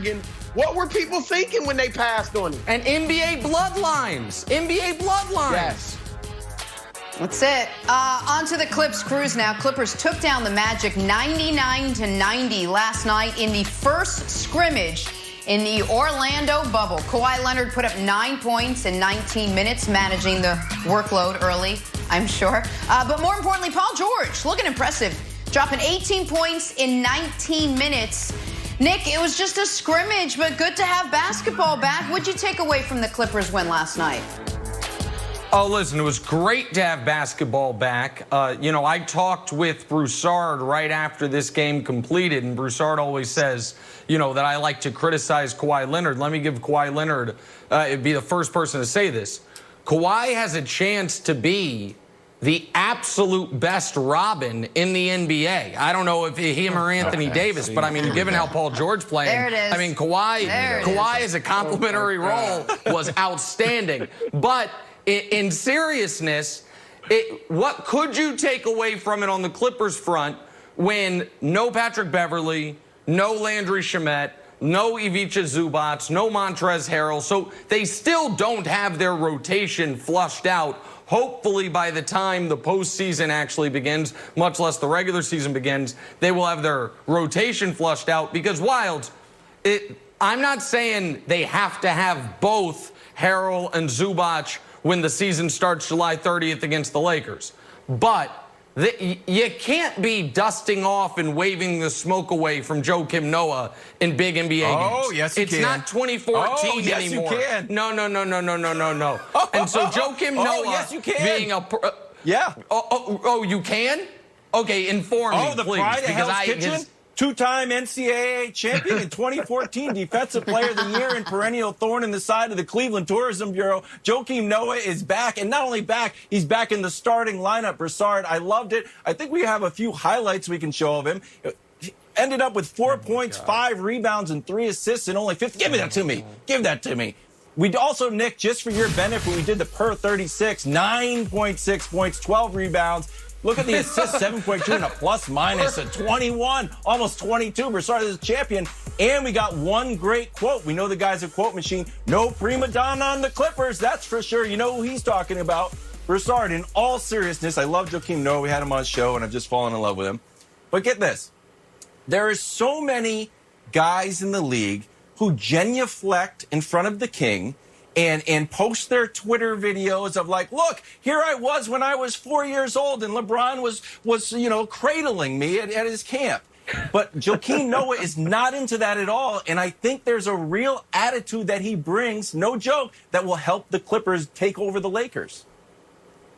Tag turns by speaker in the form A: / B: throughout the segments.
A: Oregon. What were people thinking when they passed on him?
B: And NBA bloodlines. NBA bloodlines.
A: Yes.
C: That's it. On to the Clips cruise now. Clippers took down the Magic 99-90 last night in the first scrimmage in the Orlando bubble. Kawhi Leonard put up 9 points in 19 minutes, managing the workload early, I'm sure. But more importantly, Paul George, looking impressive, dropping 18 points in 19 minutes. Nick, it was just a scrimmage, but good to have basketball back. What'd you take away from the Clippers win last night?
B: Oh, listen, it was great to have basketball back. I talked with Broussard right after this game completed, and Broussard always says, that I like to criticize Kawhi Leonard. Let me give Kawhi Leonard, it'd be the first person to say this. Kawhi has a chance to be the absolute best Robin in the NBA. I don't know if him or Anthony Davis, but I mean, given how Paul George playing,
C: there it is.
B: I mean, Kawhi as a complimentary role was outstanding. But in seriousness, what could you take away from it on the Clippers front when no Patrick Beverley, no Landry Shamet, no Ivica Zubac, no Montrezl Harrell, so they still don't have their rotation flushed out. Hopefully by the time the postseason actually begins, much less the regular season begins, they will have their rotation flushed out because Wilds, I'm not saying they have to have both Harrell and Zubac when the season starts July 30th against the Lakers. But you can't be dusting off and waving the smoke away from Joakim Noah in big NBA games.
D: Oh, yes, you can.
B: It's not 2014
D: yes,
B: anymore.
D: You can.
B: No. And so Joakim Noah
D: yes, you can.
B: being a...
D: yeah.
B: Oh, you can? Okay, inform me,
D: the
B: please.
D: Pride of Hell's Kitchen? Two-time NCAA champion in 2014, Defensive Player of the Year and perennial thorn in the side of the Cleveland Tourism Bureau. Joakim Noah is back, and not only back, he's back in the starting lineup. Broussard, I loved it. I think we have a few highlights we can show of him. He ended up with 4 points, 5 rebounds, and 3 assists in only 50. Give that to me. Give that to me. We also, Nick, just for your benefit, we did the per 36, 9.6 points, 12 rebounds. Look at the assist, 7.2 and a plus minus a 21, almost 22. Broussard is a champion. And we got one great quote. We know the guy's a quote machine. No prima donna on the Clippers, that's for sure. You know who he's talking about. Broussard, in all seriousness, I love Joakim Noah. We had him on the show, and I've just fallen in love with him. But get this. There are so many guys in the league who genuflect in front of the king and post their Twitter videos of like, look, here I was when I was 4 years old and LeBron was cradling me at his camp. But Joakim Noah is not into that at all. And I think there's a real attitude that he brings, no joke, that will help the Clippers take over the Lakers.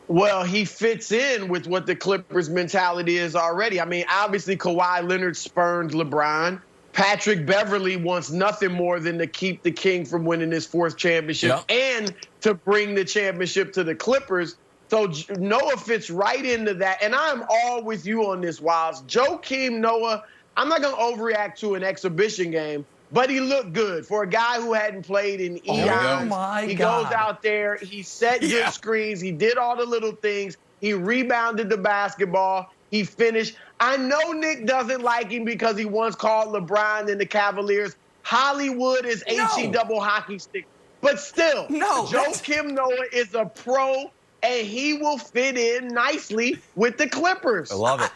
A: Well, he fits in with what the Clippers mentality is already. I mean, obviously Kawhi Leonard spurned LeBron. Patrick Beverley wants nothing more than to keep the King from winning his 4th championship and to bring the championship to the Clippers. So Noah fits right into that. And I'm all with you on this, Wiles. Joakim Noah, I'm not going to overreact to an exhibition game, but he looked good. For a guy who hadn't played in eons,
B: oh my
A: he
B: God.
A: goes out there, he set good screens, he did all the little things, he rebounded the basketball, he finished. I know Nick doesn't like him because he once called LeBron and the Cavaliers Hollywood is HE double hockey stick. But still, Joakim Noah is a pro, and he will fit in nicely with the Clippers.
D: I love it.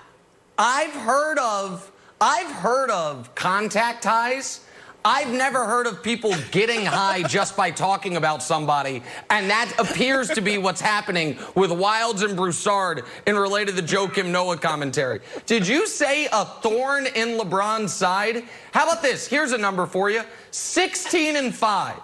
B: I've heard of contact highs. I've never heard of people getting high just by talking about somebody, and that appears to be what's happening with Wilds and Broussard in related to Joakim Noah commentary. Did you say a thorn in LeBron's side? How about this? Here's a number for you. 16-5.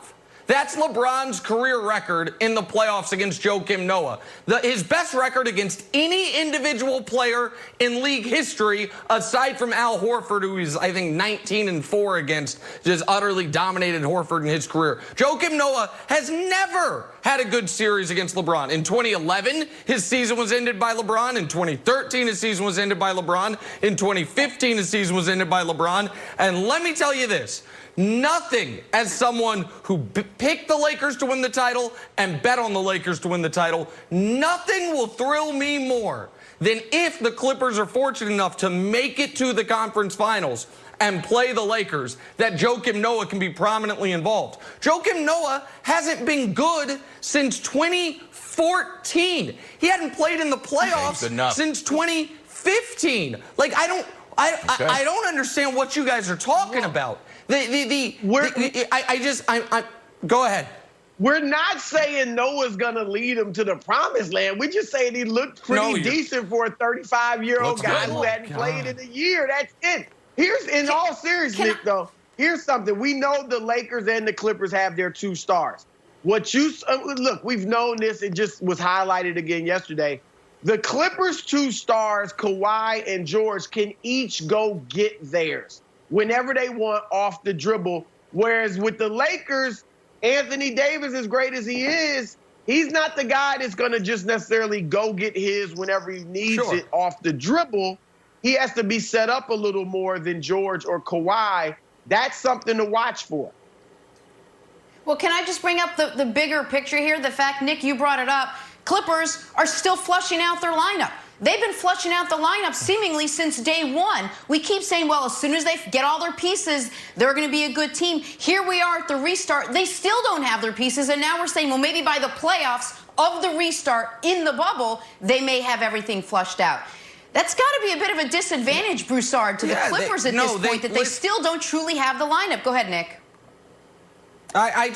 B: That's LeBron's career record in the playoffs against Joakim Noah. His best record against any individual player in league history, aside from Al Horford, who he's, I think, 19-4 against, just utterly dominated Horford in his career. Joakim Noah has never had a good series against LeBron. In 2011, his season was ended by LeBron. In 2013, his season was ended by LeBron. In 2015, his season was ended by LeBron. And let me tell you this. Nothing, as someone who picked the Lakers to win the title and bet on the Lakers to win the title, nothing will thrill me more than if the Clippers are fortunate enough to make it to the conference finals and play the Lakers that Joakim Noah can be prominently involved. Joakim Noah hasn't been good since 2014. He hadn't played in the playoffs since 2015. Like, I don't understand what you guys are talking about. Go ahead.
A: We're not saying Noah's going to lead him to the promised land. We're just saying he looked pretty decent for a 35-year-old guy who hadn't played in a year. That's it. In all seriousness, Nick, though, here's something. We know the Lakers and the Clippers have their two stars. Look, we've known this. It just was highlighted again yesterday. The Clippers' two stars, Kawhi and George, can each go get theirs whenever they want off the dribble. Whereas with the Lakers, Anthony Davis, as great as he is, he's not the guy that's going to just necessarily go get his whenever he needs it off the dribble. He has to be set up a little more than George or Kawhi. That's something to watch for.
C: Well, can I just bring up the bigger picture here? The fact, Nick, you brought it up. Clippers are still flushing out their lineup. They've been flushing out the lineup seemingly since day one. We keep saying, well, as soon as they get all their pieces, they're going to be a good team. Here we are at the restart. They still don't have their pieces, and now we're saying, well, maybe by the playoffs of the restart in the bubble, they may have everything flushed out. That's got to be a bit of a disadvantage, Broussard, to the Clippers at this point, that they still don't truly have the lineup. Go ahead, Nick.
B: I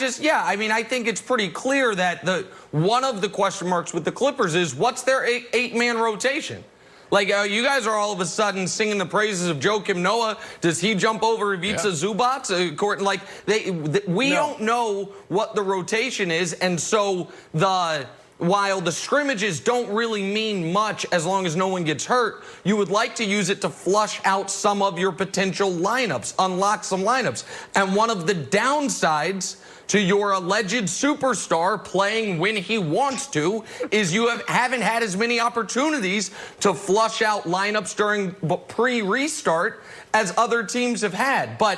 B: think it's pretty clear that one of the question marks with the Clippers is what's their eight-man rotation? Like, you guys are all of a sudden singing the praises of Joakim Noah. Does he jump over Ivica Zubac? We don't know what the rotation is, and so while the scrimmages don't really mean much as long as no one gets hurt, you would like to use it to flush out some of your potential lineups, unlock some lineups. And one of the downsides to your alleged superstar playing when he wants to is you haven't had as many opportunities to flush out lineups during pre-restart as other teams have had. But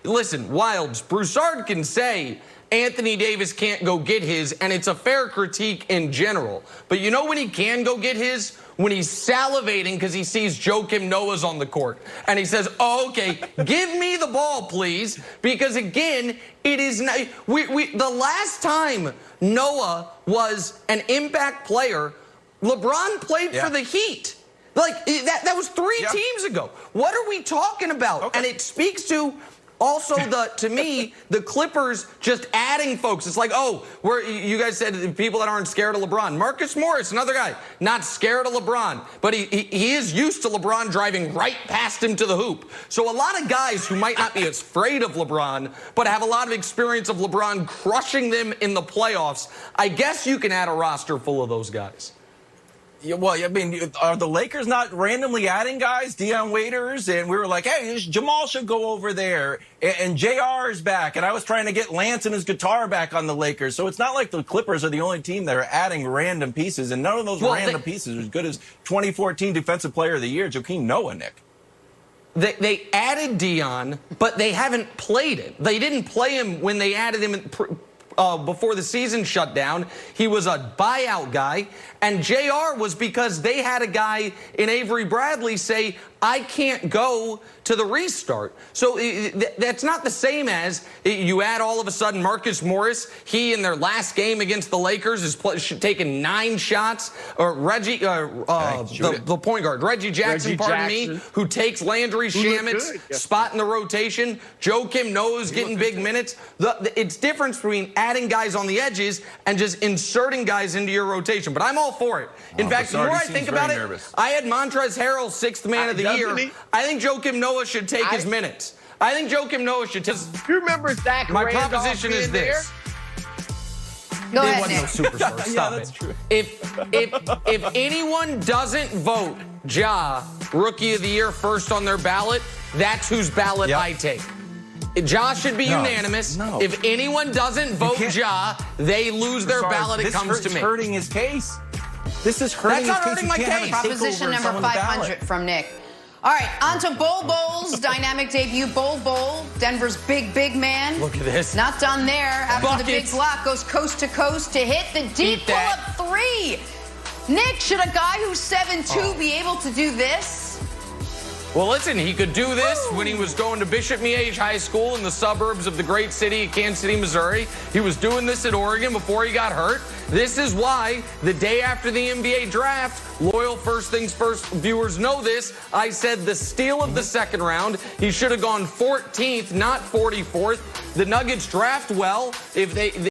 B: listen, Wilds, Broussard can say Anthony Davis can't go get his, and it's a fair critique in general. But you know when he can go get his? When he's salivating because he sees Joakim Noah's on the court. And he says, oh, okay, give me the ball, please. Because, again, it is not, the last time Noah was an impact player, LeBron played for the Heat. Like, that was three teams ago. What are we talking about? Okay. And it speaks to also, to me, the Clippers just adding folks. It's like, oh, you guys said people that aren't scared of LeBron. Marcus Morris, another guy, not scared of LeBron. But he is used to LeBron driving right past him to the hoop. So a lot of guys who might not be afraid of LeBron, but have a lot of experience of LeBron crushing them in the playoffs, I guess you can add a roster full of those guys.
D: Yeah, well, I mean, are the Lakers not randomly adding guys, Dion Waiters? And we were like, hey, Jamal should go over there. And JR is back. And I was trying to get Lance and his guitar back on the Lakers. So it's not like the Clippers are the only team that are adding random pieces. And none of those random pieces are as good as 2014 Defensive Player of the Year, Joakim Noah, Nick.
B: They added Dion, but they haven't played him. They didn't play him when they added him before the season shut down. He was a buyout guy. And JR was because they had a guy in Avery Bradley say, I can't go to the restart. So that's not the same as you add all of a sudden Marcus Morris. He, in their last game against the Lakers, is taken 9 shots. Or Reggie, the point guard, Reggie Jackson, who takes Landry Shamet's spot in the rotation. Joakim Noah's getting big minutes. It's difference between adding guys on the edges and just inserting guys into your rotation. But I'm all for it. In fact, the more I think about it, I had Montrezl Harrell 6th man of the year. I think Joakim Noah should take his minutes. I think Joakim Noah should take.
A: You remember Zach
B: My proposition is this.
C: Go ahead,
B: wasn't no superstar. Stop
D: that's
B: it.
D: True.
B: If anyone doesn't vote Ja Rookie of the Year first on their ballot, that's whose ballot I take. Ja should be unanimous. No. If anyone doesn't vote Ja, they lose their ballot. It comes to me.
D: This is hurting his case. This is hurting
B: That's
D: his
B: not hurting my case.
C: Proposition number 500 from Nick. All right, on to Bol Bol's dynamic debut. Bol Bol, Denver's big man.
B: Look at this.
C: Not done there. After the big block, goes coast to coast to hit the deep pull-up 3. Nick, should a guy who's 7'2" be able to do this?
B: Well, listen, he could do this when he was going to Bishop Miege High School in the suburbs of the great city of Kansas City, Missouri. He was doing this at Oregon before he got hurt. This is why the day after the NBA draft, loyal First Things First viewers know this, I said the steal of the second round. He should have gone 14th, not 44th. The Nuggets draft well. If they